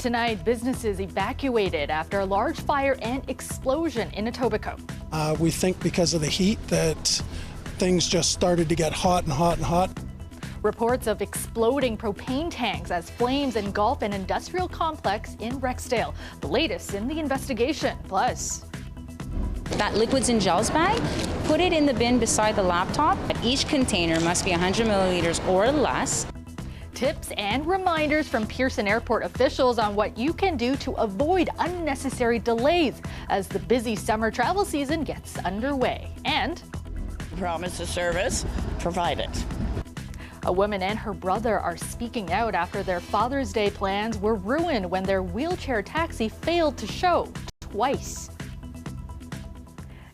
Tonight, businesses evacuated after a large fire and explosion in Etobicoke. We think because of the heat that things just started to get hot and hot and hot. Reports of exploding propane tanks as flames engulf an industrial complex in Rexdale. The latest in the investigation. Plus, that liquids and gels bag, put it in the bin beside the laptop. Each container must be 100 milliliters or less. tips and reminders from Pearson Airport officials on what you can do to avoid unnecessary delays as the busy summer travel season gets underway. And promise of service, provide it. A woman and her brother are speaking out after their Father's Day plans were ruined when their wheelchair taxi failed to show twice.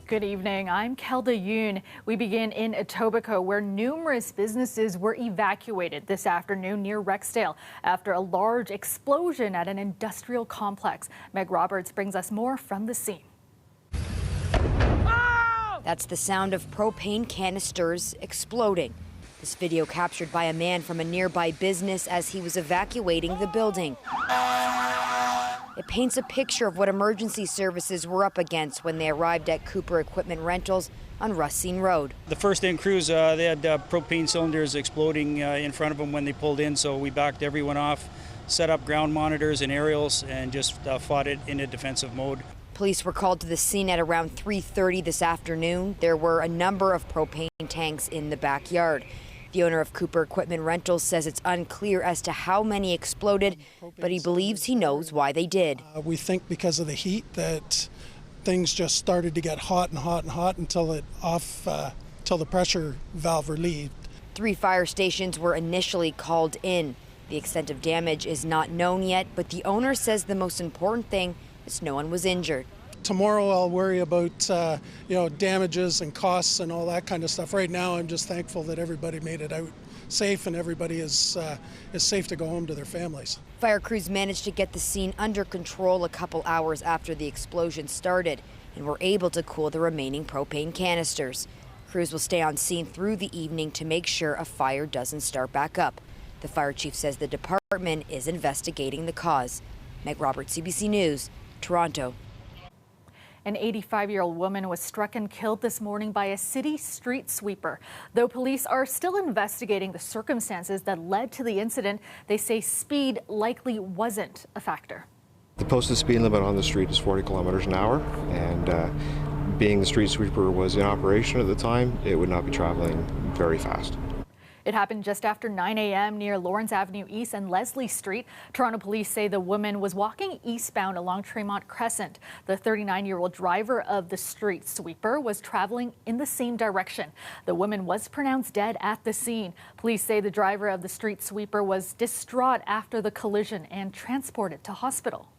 Good evening, I'm Kelda Yoon. We begin in Etobicoke, where numerous businesses were evacuated this afternoon near Rexdale after a large explosion at an industrial complex. Meg Roberts brings us more from the scene. That's the sound of propane canisters exploding. This video captured by a man from a nearby business as he was evacuating the building. It paints a picture of what emergency services were up against when they arrived at Cooper Equipment Rentals on Racine Road. The first in crews, they had propane cylinders exploding in front of them when they pulled in, so we backed everyone off, set up ground monitors and aerials, and just fought it in a defensive mode. Police were called to the scene at around 3:30 this afternoon. There were a number of propane tanks in the backyard. The owner of Cooper Equipment Rentals says it's unclear as to how many exploded, but he believes he knows why they did. We think because of the heat that things just started to get hot and hot and hot until the pressure valve relieved. 3 fire stations were initially called in. The extent of damage is not known yet, but the owner says the most important thing is no one was injured. Tomorrow I'll worry about damages and costs and all that kind of stuff. Right now I'm just thankful that everybody made it out safe and everybody is safe to go home to their families. Fire crews managed to get the scene under control a couple hours after the explosion started and were able to cool the remaining propane canisters. Crews will stay on scene through the evening to make sure a fire doesn't start back up. The fire chief says the department is investigating the cause. Meg Roberts, CBC News, Toronto. An 85-year-old woman was struck and killed this morning by a city street sweeper. Though police are still investigating the circumstances that led to the incident, they say speed likely wasn't a factor. The posted speed limit on the street is 40 kilometers an hour, and being the street sweeper was in operation at the time, it would not be traveling very fast. It happened just after 9 a.m. near Lawrence Avenue East and Leslie Street. Toronto police say the woman was walking eastbound along Tremont Crescent. The 39-year-old driver of the street sweeper was traveling in the same direction. The woman was pronounced dead at the scene. Police say the driver of the street sweeper was distraught after the collision and transported to hospital.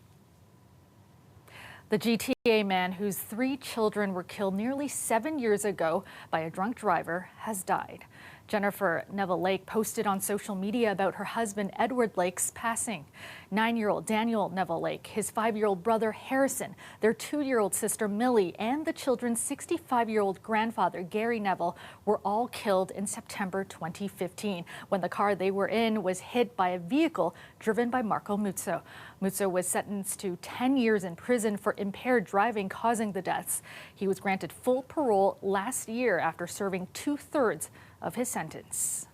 The GTA man whose 3 children were killed nearly 7 years ago by a drunk driver has died. Jennifer Neville Lake posted on social media about her husband Edward Lake's passing. 9-year-old Daniel Neville Lake, his 5-year-old brother Harrison, their 2-year-old sister Millie, and the children's 65-year-old grandfather Gary Neville were all killed in September 2015 when the car they were in was hit by a vehicle driven by Marco Muzzo. Muzzo was sentenced to 10 years in prison for impaired driving causing the deaths. He was granted full parole last year after serving 2/3 of his sentence.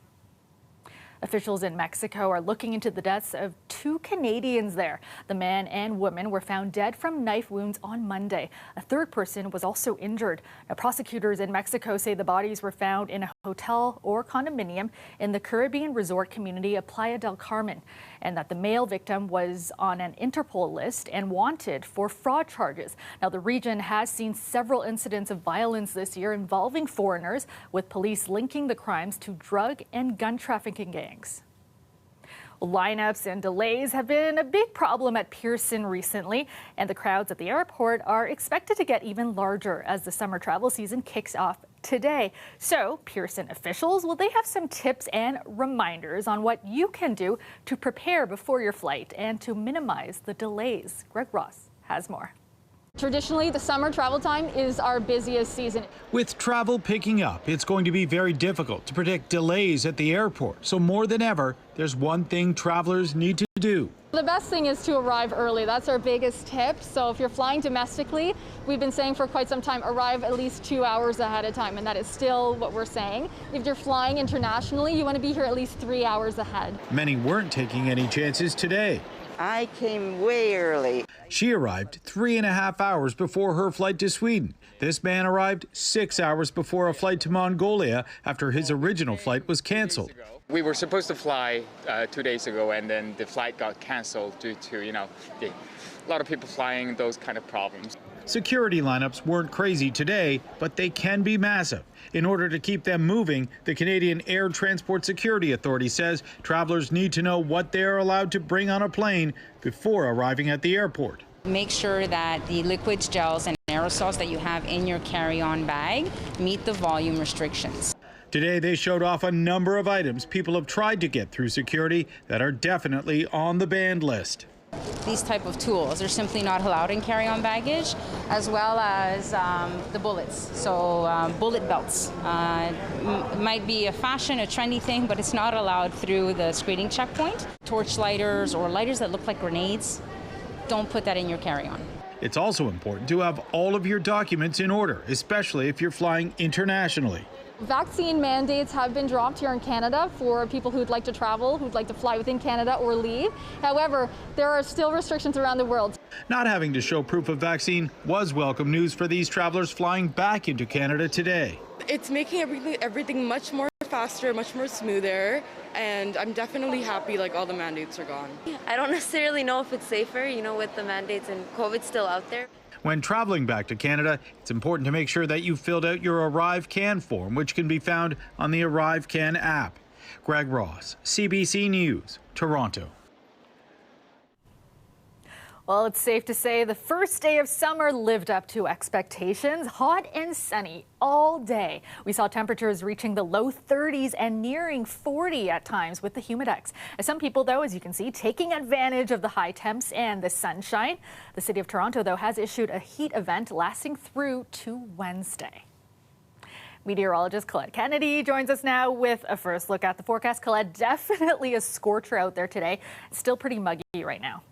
Officials in Mexico are looking into the deaths of 2 Canadians there. The man and woman were found dead from knife wounds on Monday. A 3rd person was also injured. Now, prosecutors in Mexico say the bodies were found in a hotel or condominium in the Caribbean resort community of Playa del Carmen, and that the male victim was on an Interpol list and wanted for fraud charges. Now, the region has seen several incidents of violence this year involving foreigners, with police linking the crimes to drug and gun trafficking gangs. Lineups and delays have been a big problem at Pearson recently, and the crowds at the airport are expected to get even larger as the summer travel season kicks off today. So, Pearson officials, well, they have some tips and reminders on what you can do to prepare before your flight and to minimize the delays. Greg Ross has more. Traditionally, the summer travel time is our busiest season. With travel picking up, it's going to be very difficult to predict delays at the airport. So more than ever, there's one thing travelers need to do. The best thing is to arrive early. That's our biggest tip. So if you're flying domestically, we've been saying for quite some time, arrive at least 2 hours ahead of time, and that is still what we're saying. If you're flying internationally, you want to be here at least 3 hours ahead. Many weren't taking any chances today. I came way early. She arrived 3.5 hours before her flight to Sweden. This man arrived 6 hours before a flight to Mongolia after his original flight was canceled. We were supposed to fly 2 days ago, and then the flight got canceled due to, a lot of people flying, those kind of problems. Security lineups weren't crazy today, but they can be massive. In order to keep them moving, the Canadian Air Transport Security Authority says travelers need to know what they are allowed to bring on a plane before arriving at the airport. Make sure that the liquids, gels, and aerosols that you have in your carry-on bag meet the volume restrictions. Today, they showed off a number of items people have tried to get through security that are definitely on the banned list. These type of tools are simply not allowed in carry-on baggage, as well as the bullets. So bullet belts might be a fashion, a trendy thing, but it's not allowed through the screening checkpoint. Torch lighters or lighters that look like grenades, don't put that in your carry-on. It's also important to have all of your documents in order, especially if you're flying internationally. Vaccine mandates have been dropped here in Canada for people who'd like to travel, who'd like to fly within Canada or leave. However, there are still restrictions around the world. Not having to show proof of vaccine was welcome news for these travelers flying back into Canada today. It's making everything much more faster, much more smoother, and I'm definitely happy like all the mandates are gone. I don't necessarily know if it's safer, with the mandates and COVID still out there. When traveling back to Canada, it's important to make sure that you filled out your Arrive Can form, which can be found on the Arrive Can app. Greg Ross, CBC News, Toronto. Well, it's safe to say the first day of summer lived up to expectations. Hot and sunny all day. We saw temperatures reaching the low 30s and nearing 40 at times with the humidex. Some people, though, as you can see, taking advantage of the high temps and the sunshine. The City of Toronto, though, has issued a heat event lasting through to Wednesday. Meteorologist Colette Kennedy joins us now with a first look at the forecast. Colette, definitely a scorcher out there today. Still pretty muggy right now.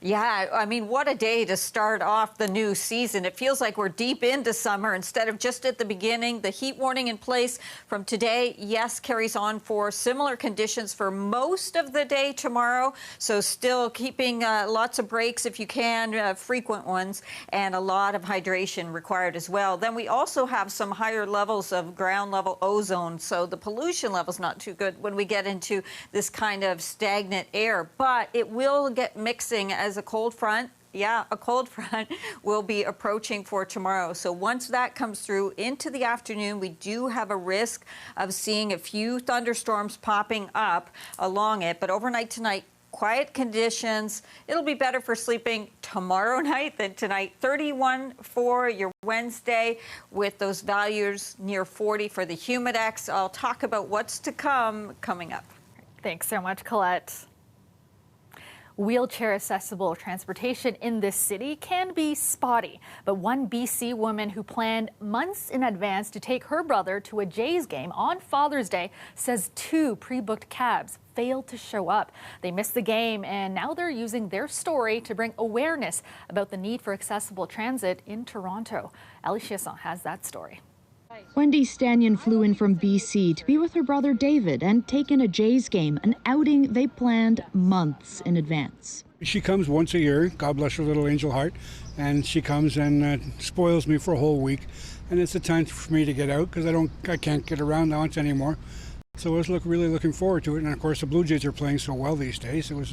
Yeah, I mean, what a day to start off the new season. It feels like we're deep into summer instead of just at the beginning. The heat warning in place from today, yes, carries on for similar conditions for most of the day tomorrow. So still keeping lots of breaks if you can, frequent ones, and a lot of hydration required as well. Then we also have some higher levels of ground level ozone. So the pollution level's not too good when we get into this kind of stagnant air, but it will get mixing as a cold front. Yeah, a cold front will be approaching for tomorrow. So once that comes through into the afternoon, we do have a risk of seeing a few thunderstorms popping up along it. But overnight tonight, quiet conditions. It'll be better for sleeping tomorrow night than tonight. 31 for your Wednesday with those values near 40 for the humidex. I'll talk about what's to come coming up. Thanks so much, Colette. Wheelchair accessible transportation in this city can be spotty, but one BC woman who planned months in advance to take her brother to a Jays game on Father's Day says 2 pre-booked cabs failed to show up. They missed the game, and now they're using their story to bring awareness about the need for accessible transit in Toronto. Ali Chiasson has that story. Wendy Stanyon flew in from BC to be with her brother David and take in a Jays game, an outing they planned months in advance. She comes once a year, God bless her little angel heart, and she comes and spoils me for a whole week. And it's a time for me to get out because I can't get around the ounce anymore. So I was really looking forward to it. And of course the Blue Jays are playing so well these days. It was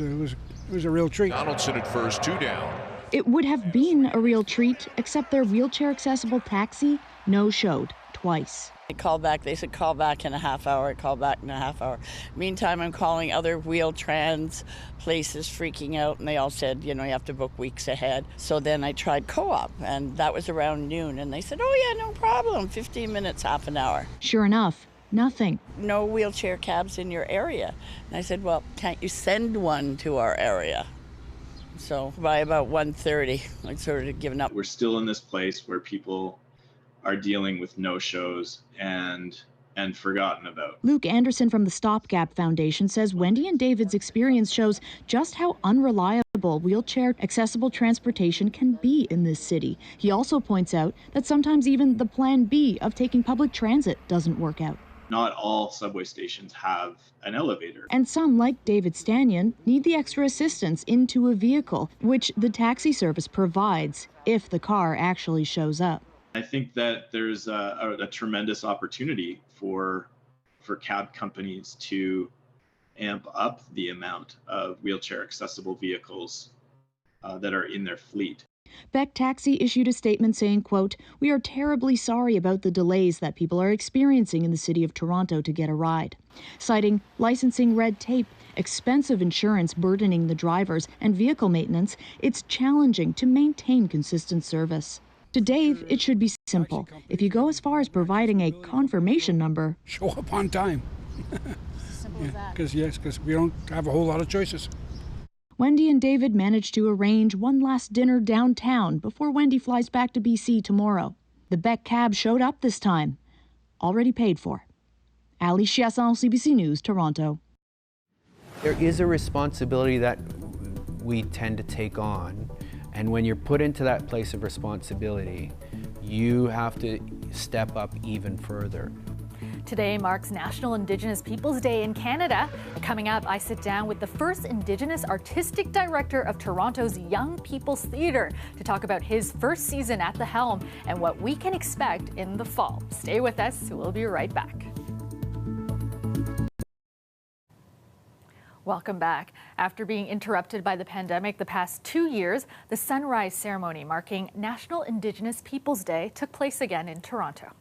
a real treat. Donaldson at first, 2 down. It would have been a real treat, except their wheelchair accessible taxi no-showed twice. I called back, they said call back in a half hour, I called back in a half hour. Meantime, I'm calling other Wheel-Trans places freaking out, and they all said, you have to book weeks ahead. So then I tried Co-op, and that was around noon, and they said, oh yeah, no problem, 15 minutes, half an hour. Sure enough, nothing. No wheelchair cabs in your area. And I said, well, can't you send one to our area? So by about 1:30, I'd sort of given up. We're still in this place where people are dealing with no-shows, and and forgotten about. Luke Anderson from the Stopgap Foundation says Wendy and David's experience shows just how unreliable wheelchair accessible transportation can be in this city. He also points out that sometimes even the plan B of taking public transit doesn't work out. Not all subway stations have an elevator. And some, like David Stanyon, need the extra assistance into a vehicle, which the taxi service provides if the car actually shows up. I think that there's a tremendous opportunity for cab companies to amp up the amount of wheelchair accessible vehicles that are in their fleet. Beck Taxi issued a statement saying, quote, "We are terribly sorry about the delays that people are experiencing in the city of Toronto to get a ride," citing licensing red tape, expensive insurance burdening the drivers, and vehicle maintenance. It's challenging to maintain consistent service. To Dave, it should be simple. If you go as far as providing a confirmation number, show up on time. Simple as that. Because we don't have a whole lot of choices. Wendy and David managed to arrange one last dinner downtown before Wendy flies back to BC tomorrow. The Beck cab showed up this time, already paid for. Ali Chiasson, CBC News, Toronto. There is a responsibility that we tend to take on, and when you're put into that place of responsibility, you have to step up even further. Today marks National Indigenous Peoples Day in Canada. Coming up, I sit down with the first Indigenous Artistic Director of Toronto's Young People's Theatre to talk about his first season at the helm and what we can expect in the fall. Stay with us, we'll be right back. Welcome back. After being interrupted by the pandemic the past 2 years, the sunrise ceremony marking National Indigenous Peoples Day took place again in Toronto.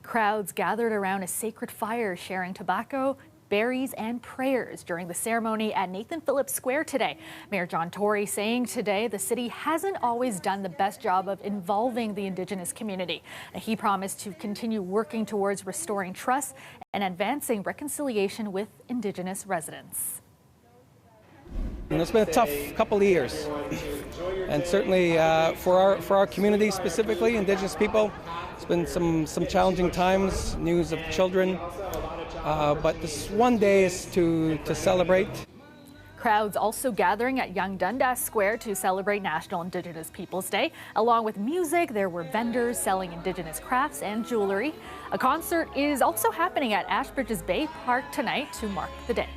Crowds gathered around a sacred fire, sharing tobacco, berries, and prayers during the ceremony at Nathan Phillips Square today. Mayor John Tory saying today the city hasn't always done the best job of involving the Indigenous community. He promised to continue working towards restoring trust and advancing reconciliation with Indigenous residents. It's been a tough couple of years, and certainly for our community, specifically Indigenous people, it's been some challenging times, news of children, but this one day is to celebrate. Crowds also gathering at Yonge Dundas Square to celebrate National Indigenous Peoples Day. Along with music, there were vendors selling Indigenous crafts and jewelry. A concert is also happening at Ashbridges Bay Park tonight to mark the day.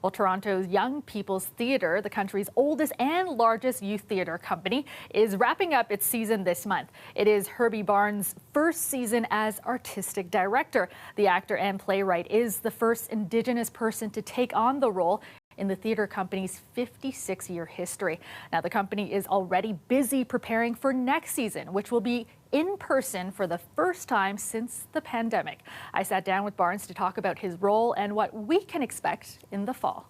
Well, Toronto's Young People's Theatre, the country's oldest and largest youth theatre company, is wrapping up its season this month. It is Herbie Barnes' first season as artistic director. The actor and playwright is the first Indigenous person to take on the role in the theatre company's 56-year history. Now, the company is already busy preparing for next season, which will be in person for the first time since the pandemic. I sat down with Barnes to talk about his role and what we can expect in the fall.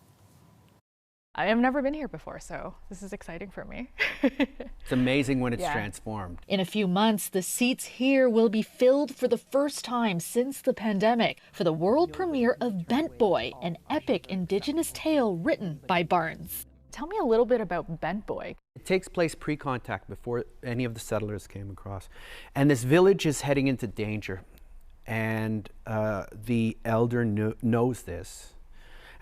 I have never been here before, so this is exciting for me. It's amazing when it's transformed. In a few months, the seats here will be filled for the first time since the pandemic for the world premiere of Bent Boy, an epic Indigenous tale written by Barnes. Tell me a little bit about Bent Boy. It takes place pre-contact, before any of the settlers came across. And this village is heading into danger. And the elder knows this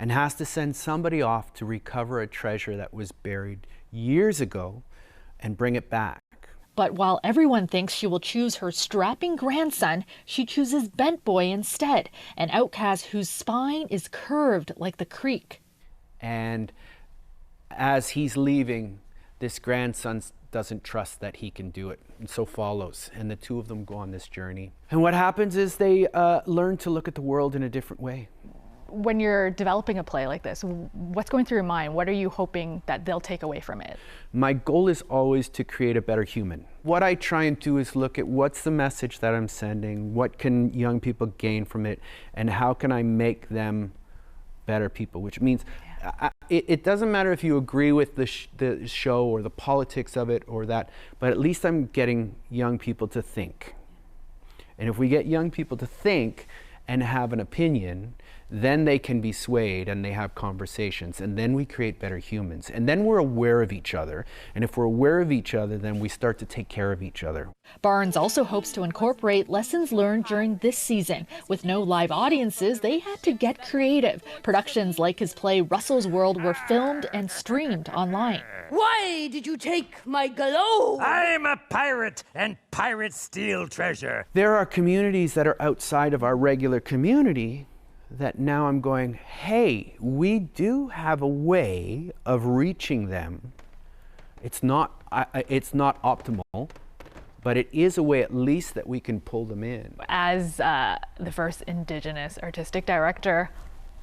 and has to send somebody off to recover a treasure that was buried years ago and bring it back. But while everyone thinks she will choose her strapping grandson, she chooses Bent Boy instead, an outcast whose spine is curved like the creek. And as he's leaving, this grandson doesn't trust that he can do it, and so follows. And the two of them go on this journey. And what happens is they learn to look at the world in a different way. When you're developing a play like this, what's going through your mind? What are you hoping that they'll take away from it? My goal is always to create a better human. What I try and do is look at what's the message that I'm sending, what can young people gain from it, and how can I make them better people, which means it doesn't matter if you agree with the show or the politics of it or that, but at least I'm getting young people to think. And if we get young people to think and have an opinion, then they can be swayed and they have conversations, and then we create better humans. And then we're aware of each other. And if we're aware of each other, then we start to take care of each other. Barnes also hopes to incorporate lessons learned during this season. With no live audiences, they had to get creative. Productions like his play Russell's World were filmed and streamed online. Why did you take my globe? I'm a pirate, and pirates steal treasure. There are communities that are outside of our regular community that now I'm going, hey, we do have a way of reaching them. It's not optimal, but it is a way at least that we can pull them in. As the first Indigenous artistic director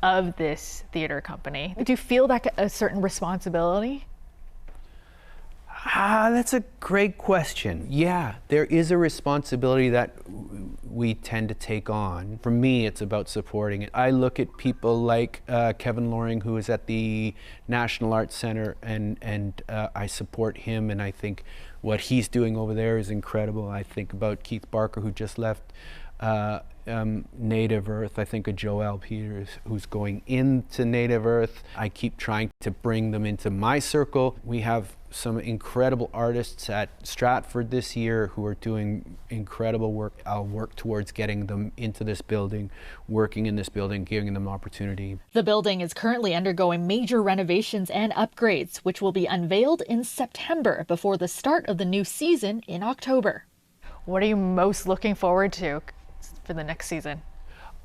of this theater company, do you feel that a certain responsibility? That's a great question. Yeah, there is a responsibility that we tend to take on. For me, it's about supporting it. I look at people like Kevin Loring, who is at the National Arts Center, and I support him, and I think what he's doing over there is incredible. I think about Keith Barker, who just left Native Earth. I think of Joelle Peters, who's going into Native Earth. I keep trying to bring them into my circle. We have some incredible artists at Stratford this year who are doing incredible work. I'll work towards getting them into this building, working in this building, giving them opportunity. The building is currently undergoing major renovations and upgrades, which will be unveiled in September before the start of the new season in October. What are you most looking forward to for the next season?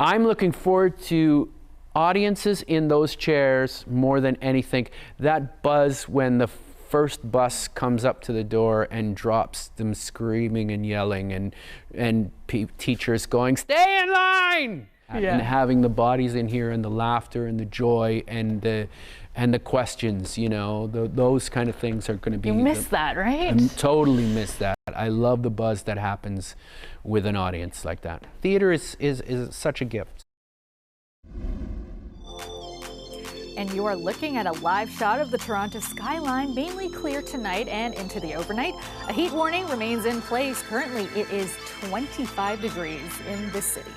I'm looking forward to audiences in those chairs more than anything. That buzz when the first bus comes up to the door and drops them screaming and yelling, and teachers going, "Stay in line!" Yeah. And having the bodies in here and the laughter and the joy and the questions, you know, those kind of things are going to be. You miss that, right? I totally miss that. I love the buzz that happens with an audience like that. Theater is such a gift. And you are looking at a live shot of the Toronto skyline, mainly clear tonight and into the overnight. A heat warning remains in place. Currently, it is 25 degrees in the city.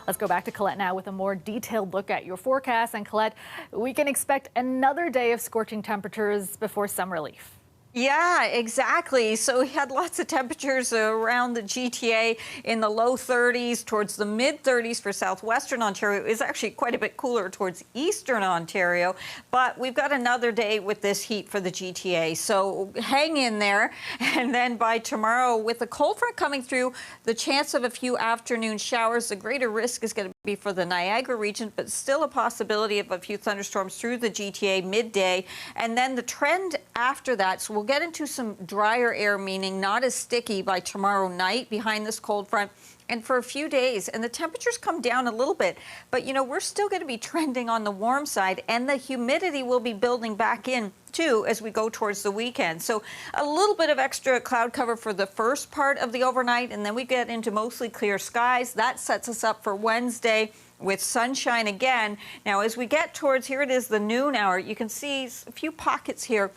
Let's go back to Colette now with a more detailed look at your forecast. And Colette, we can expect another day of scorching temperatures before some relief. Yeah, exactly. So we had lots of temperatures around the GTA in the low 30s towards the mid 30s for southwestern Ontario. It was actually quite a bit cooler towards eastern Ontario, but we've got another day with this heat for the GTA. So hang in there. And then by tomorrow, with the cold front coming through, the chance of a few afternoon showers, the greater risk is going to be for the Niagara region, but still a possibility of a few thunderstorms through the GTA midday. And then the trend after that, so we'll get into some drier air, meaning not as sticky by tomorrow night behind this cold front and for a few days. And the temperatures come down a little bit, but you know, we're still going to be trending on the warm side, and the humidity will be building back in too as we go towards the weekend. So a little bit of extra cloud cover for the first part of the overnight, and then we get into mostly clear skies. That sets us up for Wednesday with sunshine again. Now, as we get towards, here it is, the noon hour, you can see a few pockets here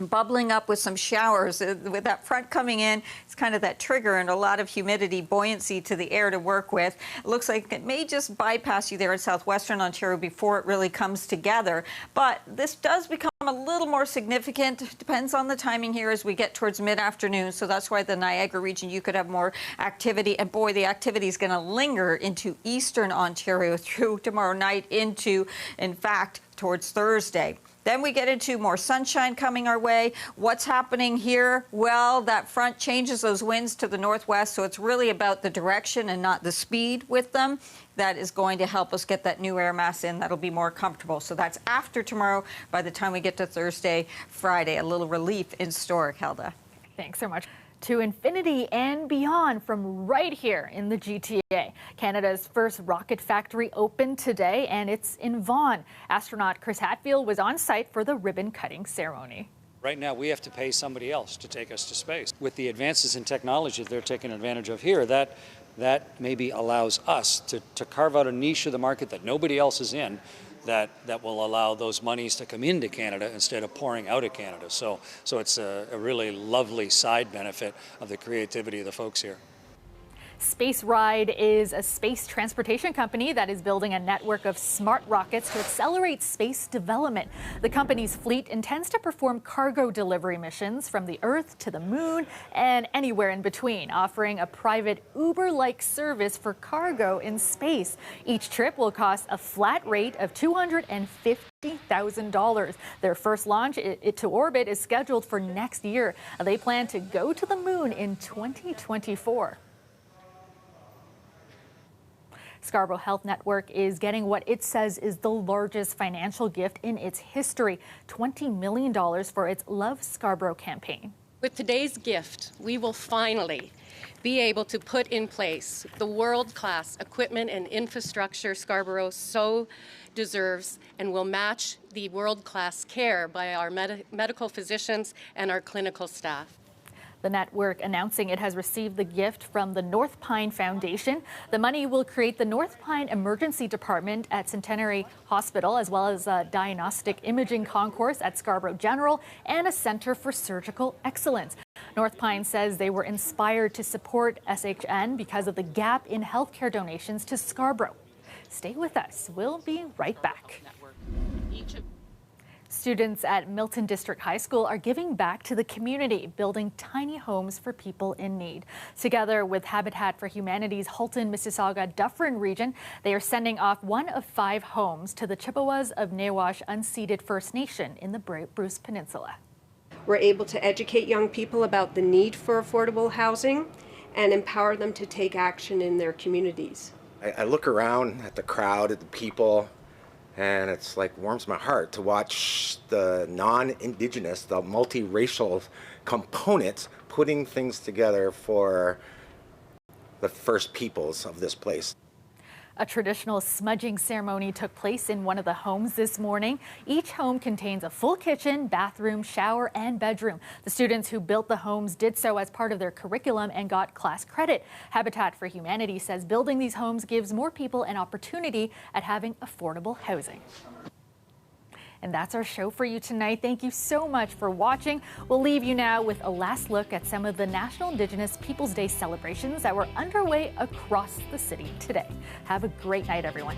bubbling up with some showers. With that front coming in, it's kind of that trigger and a lot of humidity, buoyancy to the air to work with. It looks like it may just bypass you there in southwestern Ontario before it really comes together. But this does become a little more significant. Depends on the timing here as we get towards mid-afternoon. So that's why the Niagara region, you could have more activity. And boy, the activity is going to linger into eastern Ontario through tomorrow night into, in fact, towards Thursday. Then we get into more sunshine coming our way. What's happening here? Well, that front changes those winds to the northwest, so it's really about the direction and not the speed with them. That is going to help us get that new air mass in. That'll be more comfortable. So that's after tomorrow. By the time we get to Thursday, Friday, a little relief in store, Helda. Thanks so much. To infinity and beyond from right here in the GTA. Canada's first rocket factory opened today, and it's in Vaughan. Astronaut Chris Hadfield was on site for the ribbon-cutting ceremony. Right now, we have to pay somebody else to take us to space. With the advances in technology that they're taking advantage of here, that maybe allows us to carve out a niche of the market that nobody else is in, that will allow those monies to come into Canada instead of pouring out of Canada. So it's a really lovely side benefit of the creativity of the folks here. Space Ride is a space transportation company that is building a network of smart rockets to accelerate space development. The company's fleet intends to perform cargo delivery missions from the Earth to the Moon and anywhere in between, offering a private Uber-like service for cargo in space. Each trip will cost a flat rate of $250,000. Their first launch to orbit is scheduled for next year. They plan to go to the Moon in 2024. Scarborough Health Network is getting what it says is the largest financial gift in its history, $20 million for its Love Scarborough campaign. With today's gift, we will finally be able to put in place the world-class equipment and infrastructure Scarborough so deserves, and will match the world-class care by our medical physicians and our clinical staff. The network announcing it has received the gift from the North Pine Foundation. The money will create the North Pine Emergency Department at Centenary Hospital, as well as a diagnostic imaging concourse at Scarborough General and a Center for Surgical Excellence. North Pine says they were inspired to support SHN because of the gap in healthcare donations to Scarborough. Stay with us. We'll be right back. Students at Milton District High School are giving back to the community, building tiny homes for people in need. Together with Habitat for Humanity's Halton, Mississauga, Dufferin region, they are sending off 1 of 5 homes to the Chippewas of Nawash unceded First Nation in the Bruce Peninsula. We're able to educate young people about the need for affordable housing and empower them to take action in their communities. I look around at the crowd, at the people, and it's like warms my heart to watch the non-Indigenous, the multiracial components putting things together for the First Peoples of this place. A traditional smudging ceremony took place in one of the homes this morning. Each home contains a full kitchen, bathroom, shower, and bedroom. The students who built the homes did so as part of their curriculum and got class credit. Habitat for Humanity says building these homes gives more people an opportunity at having affordable housing. And that's our show for you tonight. Thank you so much for watching. We'll leave you now with a last look at some of the National Indigenous Peoples Day celebrations that were underway across the city today. Have a great night, everyone.